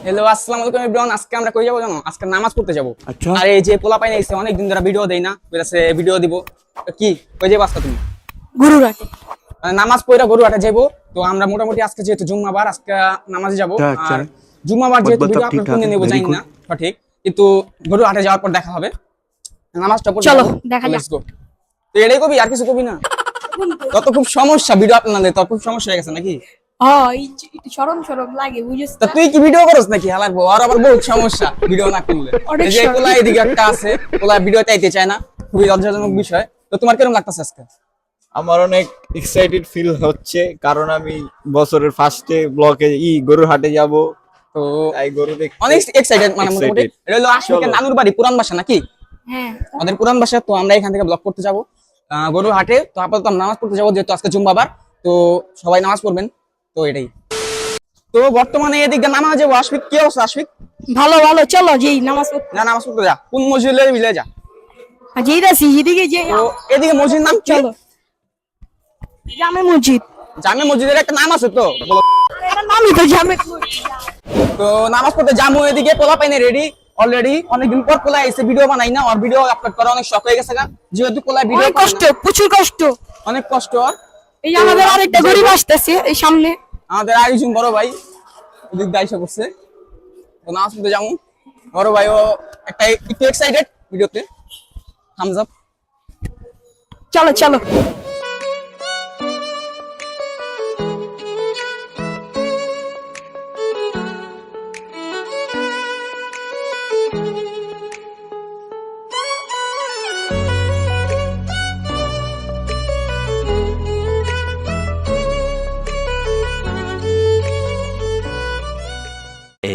Hello আসসালামু আলাইকুম everyone. আজকে আমরা কই যাব জানো? আজকে নামাজ পড়তে যাব। আচ্ছা। আর এই যে পোলা পাইনা এসে অনেক দিন ধরে ভিডিও দেই না, বলেছে ভিডিও দিব। তো কি কই যাবো আজকে তুমি? গরুরাটে। নামাজ পড়া গরুহাটে যাব। তো আমরা মোটামুটি আজকে যেহেতু জুম্মাবার আজকে নামাজে যাব। আচ্ছা। আর জুম্মাবার যেহেতু বদবদ ভিডিও সব আপলোড ঠিকঠাক, করে নেব very জানি good. না সঠিক, কিন্তু গরুহাটে যাওয়ার পর দেখা হবে। নামাজটা পড়ে চলো, যাবো। দেখা যাক। Let's go. তো এটাই কবি, আর কিছু কবি না? তত খুব সমস্যা ভিডিও আপলোড না দিলে, তোর খুব সমস্যা হয়ে গেছে নাকি? সরম সরম লাগে বুঝছিস তা তুই কি ভিডিও করছ নাকি? হালাকবো আর আবার বহুত সমস্যা ভিডিও না করলে। অনেক এই যে সমস্যা। কোলা এদিকে একটা আছে, কোলা ভিডিও চাইতে চায় না, খুবই লজ্জাজনক বিষয়। তো তোমার কিরকম লাগতেছে আজকে? আমার অনেক এক্সাইটেড ফিল হচ্ছে, কারণ আমি বছরের ফার্স্টে ব্লকে গরুর হাটে যাব। তো তাই গরু দেখতে অনেক এক্সাইটেড, মানে মোটামুটি Excited. এটা হলো আশিকের চলো। নানুর বাড়ি, পুরান বাসা নাকি? হ্যাঁ আমাদের পুরান বাসা। তো আমরা এখান থেকে ব্লগ করতে যাব গরুর হাটে। তো আপাতত আমরা নামাজ পড়তে যাবো, যেহেতু আজকে জুম্মাবার। তো সবাই নামাজ পড়বেন, তো এটাই। তো বর্তমানে এদিকে নামাজ যাবো। আশিক কি অবস্থা আশিক? ভালো ভালো, চলো যেই নামাজ পড়তে। না নামাজ পড়তে যা, কোন মসজিদে মিলে যা। আর যেই দাসি যেদিকে যে তো এদিকে মসজিদ নাম কি? চলো জামে মসজিদ। জামে মসজিদের একটা নাম আছে তো, বলো। এটার নামই তো জামে মসজিদ। তো নামাজ পড়তে যাবো। এদিকে পোলা পাইনে রেডি অলরেডি, অনেকদিন পর পোলা এসে ভিডিও বানাই না, আর ভিডিও আপলোড করা অনেক শখ হয়ে গেছে গা, যেহেতু পোলা ভিডিও অনেক কষ্ট, প্রচুর কষ্ট। অনেক কষ্ট। আর এই যে আমাদের আরেকটা গরিব আসতেছে এই সামনে। আমাদের আরেকজন বড় ভাই ওদিক দায়িত্ব করছে। তো নামাজ পড়তে যাবো। বড় ভাই ও একটা একটু এক্সাইটেড ভিডিওতে। Thumbs up. চলো চলো।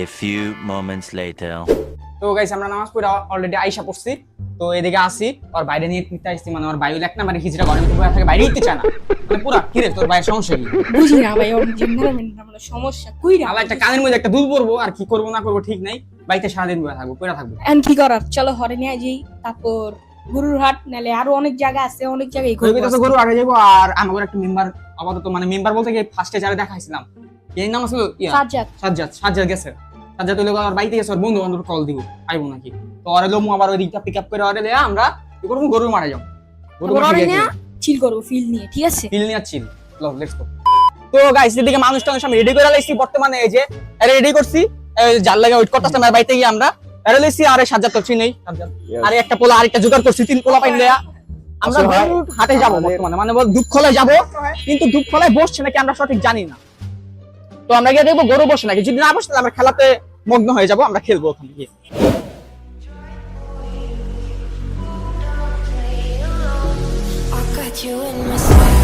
A few moments later. তো গাইস আমরা নামাজ পড়ে অলরেডি আইসা পড়ছি। তো এদিকে আসি, আর বাইরে নিয়ে নিতে আসছি, মানে ওর বাইরে এক নাম্বারে হিজড়া ঘরের ভিতরে থাকে, বাইরে নিতে চায় না, মানে পুরা কি রে তোর বাইরের সমস্যা কি? বুঝি না ভাই, ওর জেনারেল মানে সমস্যা কইরা। আবার একটা কানের মধ্যে একটা দুল পরবো, আর কি করবো না করবো ঠিক নাই, বাইতে সারাদিন বসে থাকবো, পড়ে থাকবো। এন্ড কি করার, চলো হরে নিয়ে যাই। তারপর গরুর হাট নালে আরো অনেক জায়গা আছে, অনেক জায়গায় ঘুরবো তো আজকে। গরু আগে যাবো। আর আমাদের একটা মেম্বার আপাতত, মানে মেম্বার বলতে গিয়ে ফার্স্টে যারা দেখাইছিলাম, এই নাম আসলে সাজ্জাদ। সাজ্জাদ গেছে। সাজ্জাদ হইলে আর বাড়িতে গেছে, ওর বন্ধু বান্ধব কল দিব আইবো নাকি। তো আর হলো আবার ওই দিকটা পিক আপ করে ওরে দেয়া আমরা কি করবো, গরুর মারা যাবো। তারপর হরে নিয়ে চিল করবো ফিল নিয়ে, ঠিক আছে? ফিল নিয়ে চিল। Let's go. তো গাইস এদিকে মানুষ টানুষ আমি রেডি করে লাইছি। বর্তমানে এই যে রেডি করছি, জাল লাগা ওয়েট করতেছি আমার বাড়িতে গিয়ে আমরা এরে লইছি। আরে সাজ্জাদ তো চিনেই, আরে একটা পোলা আরেকটা জোগাড় করছি, তিন পোলা পাইন দেয়া আমরা গরুর হাটে যাব বর্তমানে, মানে দুপখলায় যাব। কিন্তু দুপখলায় বসছে নাকি আমরা সঠিক জানি না। তো আমরা গিয়ে দেখবো গরু বসে নাকি, যদি না বসে তাহলে আমরা খেলাতে মগ্ন হয়ে যাব, আমরা খেলবো ওখানে গিয়ে। I got you in my sight.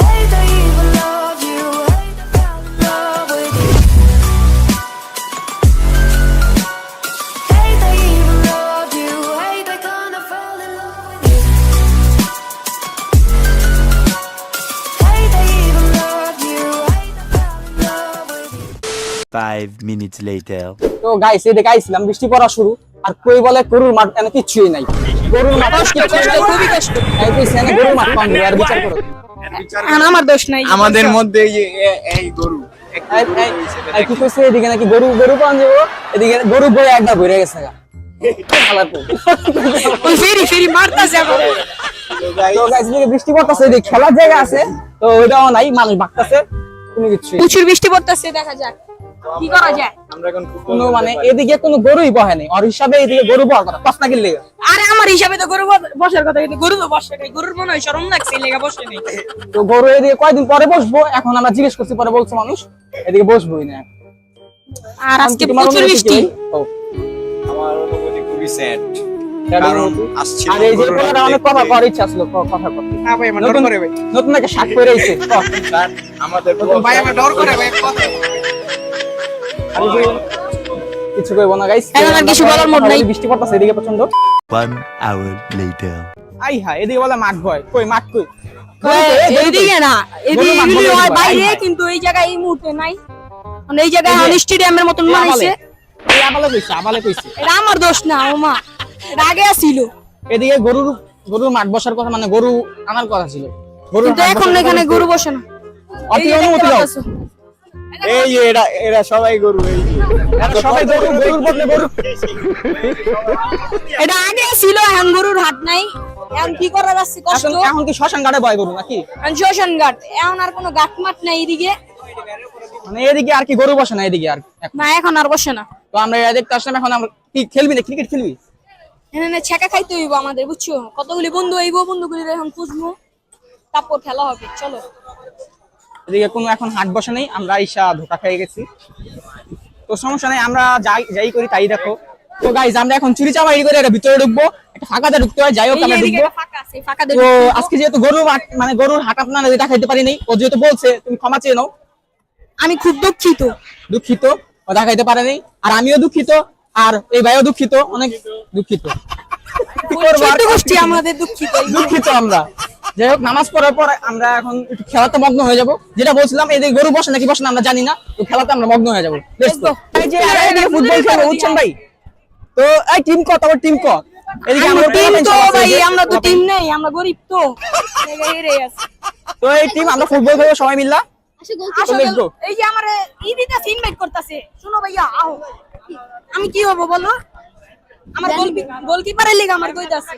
Hate I even love you. Hate I fell in love with you. Hate I even love you. Hate I kinda fell in love with you. Hate I even love you. Hate I fell in love with you. 5 minutes later. তো guys এদিকে আইছিলাম, বৃষ্টি পড়া শুরু, আর কই বলে গরুর মাঠ এনে কিছুই নাই। গরুর মাঠ খুবই কষ্ট। এই তুই সেনে গরুর মাঠ পান আর বিচার করো। আর আমার দোষ নাই। আমাদের মধ্যে এই গরু এই কি কইছে এদিকে নাকি গরু পান যাবো, এদিকে গরু বয়ে একবার ঘুরে গেছে গা। ওই ফেরি মারতাছে আমার। তো গাইস এদিকে বৃষ্টি পড়তাছে, এদিকে খেলার জায়গা আছে, তো ওইটাও নাই, মানুষ ভাগতাছে, কোনো কিছু প্রচুর বৃষ্টি পড়তেছে, দেখা যাক কি করা যায়। আমরা এখন কোনো মানে এদিকে কোনো গরুই বহে নাই, আর হিসাবে এদিকে গরু বহার কথা প্রশ্ন কি লেগে। আরে আমার হিসাবে তো গরু বসার কথা, কিন্তু গরু তো বসে নাই। গরুর মনে হয় শরম লাগছে, এই লেগা বসে নাই। তো গরু এদিকে কয়দিন পরে বসবো, এখন আমরা জিজ্ঞেস করছি, পরে বলছে মানুষ এদিকে বসবোই না। আর আজকে তোমার প্রচুর অনুভূতি বৃষ্টি। কি? ও, আমার অনুভূতি খুবই স্যাড, কারণ কারণ আসছিল আর এই যে গরুর হাট পোলাটা অনেক দেখতে। কথা করার ইচ্ছা ছিল, কথা কথা। নতুন একটা শাক করে আইছে। স্যার, আমাদের ভাই আমার ডর করে ভাই কিছু কইবো না গাইস, এখন আর কিছু বলার মোড নাই। বৃষ্টি পড়তাছে এদিকে প্রচন্ড। 1 hour later. আই হ্যাঁ এদিকে বলে মাঠ ভয়, কই মাঠ কই? এইদিকে না, গরুর মাঠ এদিকে বলে হয় দিবা, বাইরে, আই হায়। কিন্তু এই জায়গায় এই মুহূর্তে নাই। মানে এই জায়গায় এই যে, স্টেডিয়ামের মতন বানাইছে। এই আবালে কইছে এটা আমার দোষ না, ও মা এটা আগে ছিল। এদিকে গরুর মাঠ বসার কথা, মানে গরু আনার কথা ছিল। গরুর কিন্তু হাট এখন বসার এখানে কথা গরু বসে না। অতি এই যে অনুমতি দেখতে দাও। পাচ্ছো। এই যে এরা সবাই গরু, এই যে এরা সবাই গরু, গরুর বদলে গরু। এটা আগে ছিল, এখন গরুর হাট নাই। এখন কি করা যাচ্ছে কষ্ট। এখন কি শ্মশান ঘাটে বয় গরু নাকি? এখন শ্মশান ঘাট, এখন আর কোনো ঘাট মাঠ নাই এদিকে। মানে এদিকে আর কি গরু বসে না এদিকে আর এখন। না এখন আর বসে না। তো আমরা এটা দেখতে আসলাম। এখন আমরা কি খেলবি না, ক্রিকেট খেলবি? এখানে ছেঁকা খাইতে হইব আমাদের, বুঝছো? কতগুলি বন্ধু হইব, বন্ধুগুলি এখন খুঁজবো, তারপর খেলা হবে। চলো। এদিকে কোনো এখন হাট বসে নেই, আমরা ঈশা ধোকা খেয়ে গেছি। তো সমস্যা নেই, আমরা যাই করি তাই দেখো। তো গাইজ আমরা এখন চুরি চামারি করে এটা ভিতরে ঢুকবো, একটা ফাঁকাতে ঢুকতে হয়, যাই হোক আমরা এদিকে ঢুকবো। ফাঁকা আছে, ফাঁকা তো আজকে যেহেতু গরুর মানে গরুর হাট আপনারা এটা খাইতে পারিনি, ও যেহেতু বলছে তুমি ক্ষমা চেয়ে নাও। আমি খুব দুঃখিত। দুঃখিত, ও দেখাইতে পারেনি, আর আমিও দুঃখিত, আর এই ভাইও দুঃখিত, অনেক দুঃখিত। কি করবো আর? ছোট গোষ্ঠী আমাদের দুঃখিত। দুঃখিত আমরা। যাই হোক, নামাজ পড়ার পর আমরা এখন একটু খেলাতে মগ্ন হয়ে যাব। যেটা বলছিলাম, এই যে গরু বসে নাকি বসে না আমরা জানি না, তো খেলাতে আমরা মগ্ন হয়ে যাবো। Let's go. এই যে এদিকে ফুটবল খেলবো, বুঝছেন ভাই? তো এই টিম ক, তারপর টিম ক। এদিকে আমরা আমরা টিম তো tournament ভাই, চলছে। আমরা তো টিম নেই, আমরা গরিব তো। হেরে আছে। তো এই টিম আমরা ফুটবল খেলবো সবাই মিললা। আসলে let's go. এই যে আমার ইদিটা ইনভাইট করতেছে, শুনো ভাইয়া আও। আমি কি হবো বলো? আমার গোলকিপারের লিগ আমার কইতাছে।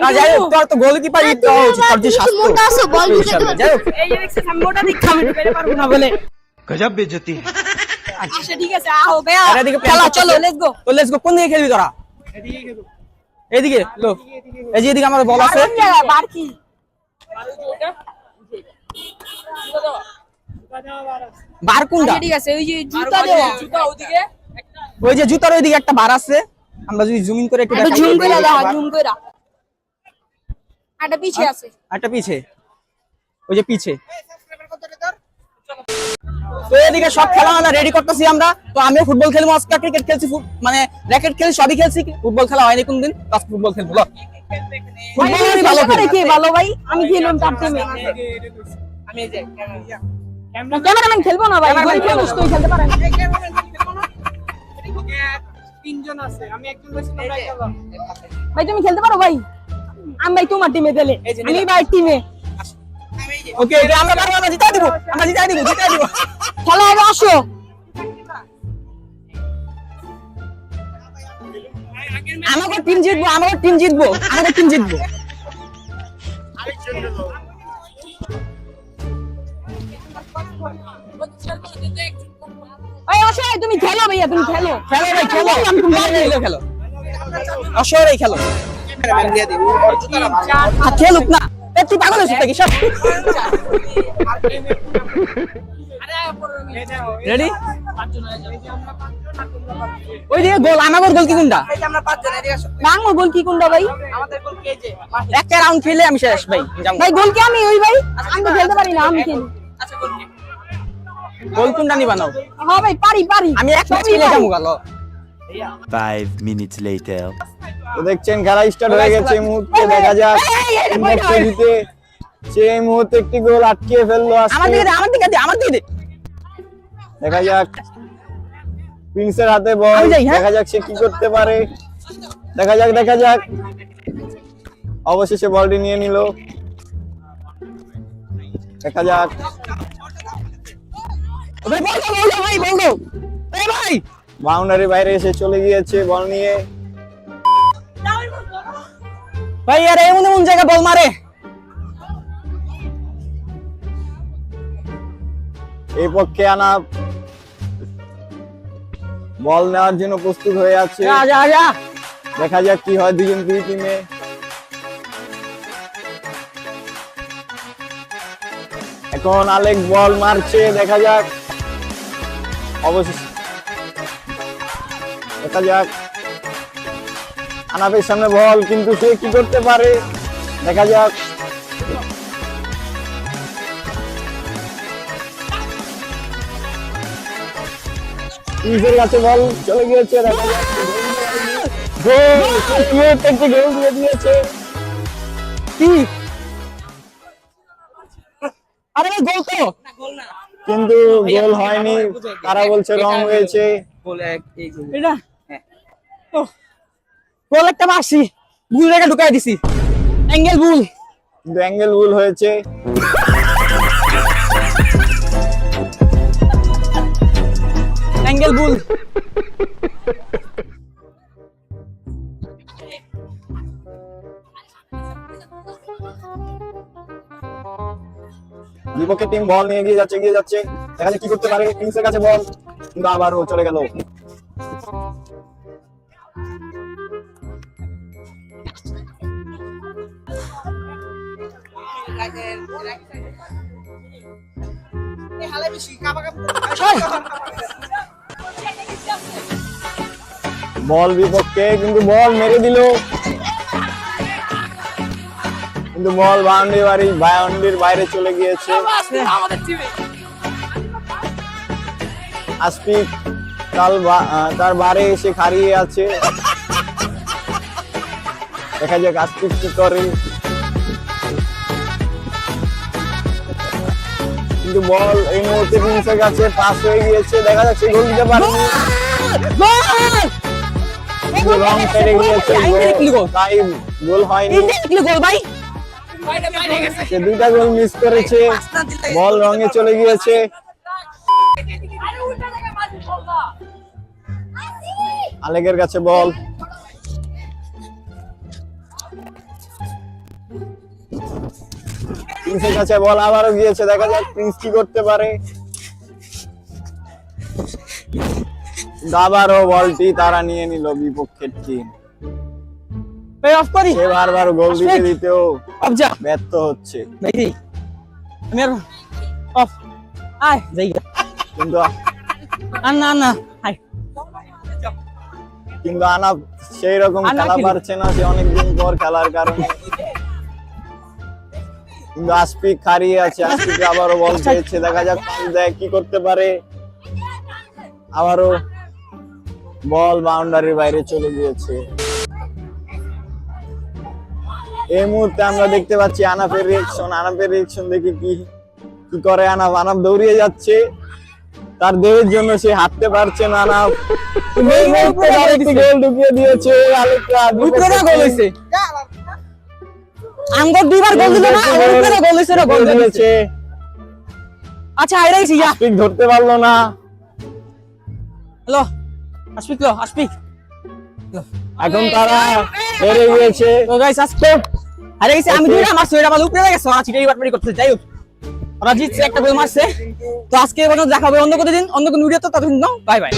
না যাই হোক, তোর তো গোলকিপার ই তো উচিত, তোর যে স্বাস্থ্য। যাই হোক, এই যে দেখছিস আমি মোটা দিক খামে পেরে পারবো না বলে। गजब बेइज्जती है। আচ্ছা ঠিক আছে, আও ভাইয়া আর এদিকে খেলা চলো, লেটস গো। তো লেটস গো। কোন দিকে খেলবি তোরা? এদিকে লো, এই যে এদিকে আমাদের বল আছে। কোন জায়গা বার কি? বার কোনটা? আচ্ছা ঠিক আছে, ওই যে জুতা দেওয়া, জুতা ওদিকে ওই যে জুতার ওইদিকে একটা বার আছে, আমরা যদি জুম ইন করে একটু একটু দেখাই। ঝুম কইরা দাও, ঝুম কইরা। আটা পিছে আছে। একটা পিছে, ওই যে পিছে। তো এদিকে সব খেলা আমরা রেডি করতেছি আমরা। তো আমিও ফুটবল খেলবো আজকে, ক্রিকেট খেলছি, মানে র্যাকেট খেলছি, সবই খেলছি। ফুটবল খেলা হয়নি কোনদিন, আজ ফুটবল খেলবো। লো। ফুটবল আমি ভালো খেলি। কে ভালো ভাই? আমি খেললাম তার টিমে। ক্যামেরাম্যান খেলবো না ভাই, ক্যামেরাম্যান গরিব মানুষ খেলবো। তুই খেলতে পারেন। ভাই তুমি খেলতে পারো ভাই? আমি ভাই তোমার টিমে দিলে, আমি ভাই টিমে। ওকে ওকে, আমরা পারবো, আমরা জিতাই দিব, আমরা জিতাই দিব, জিতাই দিব। খেলা হবে, আসো। আমাদের টিম জিতবো, আমাদের টিম জিতবো, আমাদের টিম জিতবো। ভাই আসো, তুমি খেলো ভাইয়া, তুমি খেলো। খেলো ভাই, খেলো, আমি তুমি খেলো, খেলো অসরে খেলো। আর খেলুক না, এ তুই পাগল হয়েছিস নাকি? সব রেডি? ওই দিকে গোল, আমার গোল কি কোনটা? বাংলা গোল কি কোনটা ভাই? একটা রাউন্ড খেলে আমি শেষ ভাই। যাবো। ভাই গোল কি আমি ওই ভাই? আমি তো খেলতে পারি না, আমি খেলি। গোল কোনটা নিবা নাও? হ্যাঁ ভাই পারি পারি। আমি এক ম্যাচ খেলে যাবো গেল। 5 minutes later. তো দেখছেন খেলা স্টার্ট হয়ে গেছে। এই মুহূর্তে দেখা যাক জিতে সেই মুহূর্তে একটি গোল আটকিয়ে ফেললো আমার আজকে। দিকে দে, আমার দিকে দে, আমার দিকে দে। দেখা যাক প্রিন্সের হাতে বল, আমি যাই, হ্যাঁ? দেখা যাক সে কি করতে পারে। দেখা যাক, দেখা যাক। অবশেষে বলটি নিয়ে নিল। দেখা যাক। ভাই বল দাও, বল দাও ভাই, বল দাও। এই ভাই বাউন্ডারি বাইরে এসে চলে গিয়েছে বল নিয়ে। ভাই আরে এমন এমন জায়গা বল মারে। এই পক্ষে আনা বল নেওয়ার জন্য প্রস্তুত হয়ে আছে। যা যা যা। দেখা যাক কি হয় দুজন দুই টিমে। এখন আলেক বল মারছে, দেখা যাক। অবশেষে দেখা যাক আনাফের সামনে বল, কিন্তু সে কি করতে পারে দেখা যাক। প্রিন্সের কাছে বল চলে গিয়েছে, দেখা যাক। গোল! সে cute একটি গোল দিয়ে দিয়েছে। কি? আরে ভাই গোল তো। কিন্তু গোল হয়নি, তারা বলছে রং হয়েছে। এটা ও, গোল একটা মারছি, ভুল রেখে ঢুকাই দিছি, অ্যাঙ্গেল ভুল। কিন্তু অ্যাঙ্গেল ভুল হয়েছে। সিঙ্গেল বুল। বিপক্ষে টিম বল নিয়ে এগিয়ে যাচ্ছে দেখা যাক কি করতে পারে। কিংসের কাছে বল, কিন্তু আবারও চলে গেল। বল বিপক্ষে, কিন্তু বল মেরে দিল, কিন্তু বল বাউন্ডারির বাইরে চলে গিয়েছে। আশফিক তার বারে এসে খাড়িয়ে আছে, দেখা যাক আশফিক কি করে। কিন্তু বল এই মুহূর্তে কিংসের কাছে পাস হয়ে গিয়েছে, দেখা যাচ্ছে গোল দিতে পারেনি, কিন্তু রং কেটে গিয়েছে, তাই গোল হয়নি। গোল ভাই, সে দুইটা গোল মিস করেছে, বল রঙে চলে গিয়েছে। আলেকের কাছে বল, প্রিন্সের কাছে বল আবারও গিয়েছে, দেখা যাক প্রিন্স কি করতে পারে। আবারও বলটি তারা নিয়ে নিল বিপক্ষের টিম। অফ করি, সে বারবার গোল দিতেও অফ যা ব্যর্থ হচ্ছে, ভাই। আমি আর অফ আয় যাই, কিন্তু না হাই, কিন্তু আনা সেই রকম আনা খেলা খেলি। পারছে না, সে অনেকদিন পর খেলার কারণে। কিন্তু আশফিক হারিয়ে আছে, আশফিক আবারও বল পেয়েছে, দেখা যাক দেখ কি করতে পারে। আবারও বল বাউন্ডারির বাইরে চলে গিয়েছে। এই মুহূর্তে আমরা দেখতে পাচ্ছি আনাফের রিয়েকশন দেখি কি করে। আনাফ দৌড়িয়ে যাচ্ছে, তার দেহের জন্য সে হাঁটতে পারছে না। আনাফ এই মুহূর্তে আরেকটি গোল ঢুকিয়ে দিয়েছে আলেকরা। উপরে গোল হইছে, আঙ্গর দুইবার গোল দিল না, উপরে গোল হইছে না, গোল দিয়েছে। আচ্ছা আইরাইছি ইয়া, আশফিক ধরতে পারলো না। হ্যালো আশফিক এখন তারা হেরে গিয়েছে। তো গাইস আজকে আরে গেছে, আমি দুইটা মারছি, এটা আমার উপরে গেছে, আজকে এই বাটপারি করতে যাই হোক, ওরা জিতছে, একটা গোল মারছে। তো আজকে দেখা হবে অন্য কোনো দিন, অন্য কোনো ভিডিও। তো ততদিন বাই বাই।